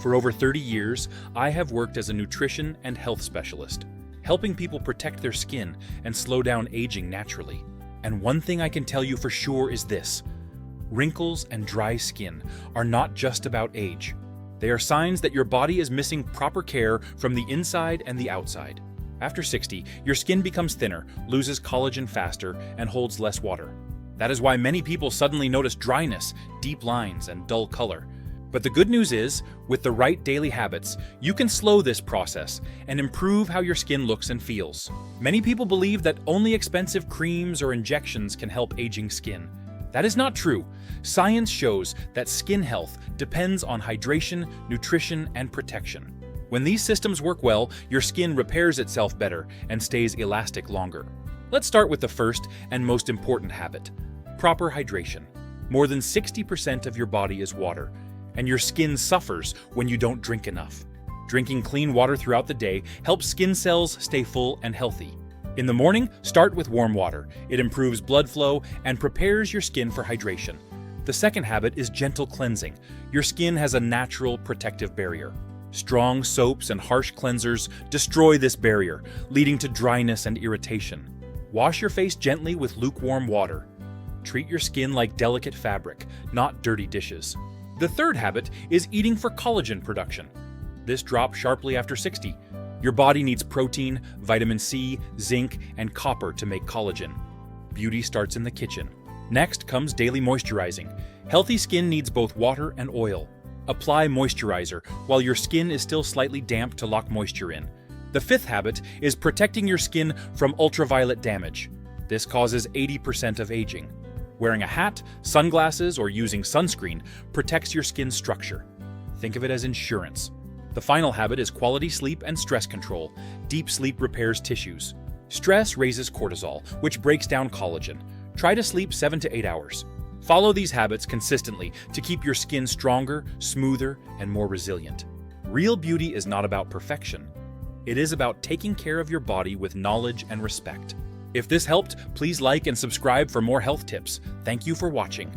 For over 30 years, I have worked as a nutrition and health specialist, helping people protect their skin and slow down aging naturally. And one thing I can tell you for sure is this: wrinkles and dry skin are not just about age. They are signs that your body is missing proper care from the inside and the outside. After 60, your skin becomes thinner, loses collagen faster, and holds less water. That is why many people suddenly notice dryness, deep lines, and dull color. But the good news is, with the right daily habits, you can slow this process and improve how your skin looks and feels. Many people believe that only expensive creams or injections can help aging skin. That is not true. Science shows that skin health depends on hydration, nutrition, and protection. When these systems work well, your skin repairs itself better and stays elastic longer. Let's start with the first and most important habit: proper hydration. More than 60% of your body is water, and your skin suffers when you don't drink enough. Drinking clean water throughout the day helps skin cells stay full and healthy. In the morning, start with warm water. It improves blood flow and prepares your skin for hydration. The second habit is gentle cleansing. Your skin has a natural protective barrier. Strong soaps and harsh cleansers destroy this barrier, leading to dryness and irritation. Wash your face gently with lukewarm water. Treat your skin like delicate fabric, not dirty dishes. The third habit is eating for collagen production. This drops sharply after 60. Your body needs protein, vitamin C, zinc, and copper to make collagen. Beauty starts in the kitchen. Next comes daily moisturizing. Healthy skin needs both water and oil. Apply moisturizer while your skin is still slightly damp to lock moisture in. The fifth habit is protecting your skin from ultraviolet damage. This causes 80% of aging. Wearing a hat, sunglasses, or using sunscreen protects your skin's structure. Think of it as insurance. The final habit is quality sleep and stress control. Deep sleep repairs tissues. Stress raises cortisol, which breaks down collagen. Try to sleep 7 to 8 hours. Follow these habits consistently to keep your skin stronger, smoother, and more resilient. Real beauty is not about perfection. It is about taking care of your body with knowledge and respect. If this helped, please like and subscribe for more health tips. Thank you for watching.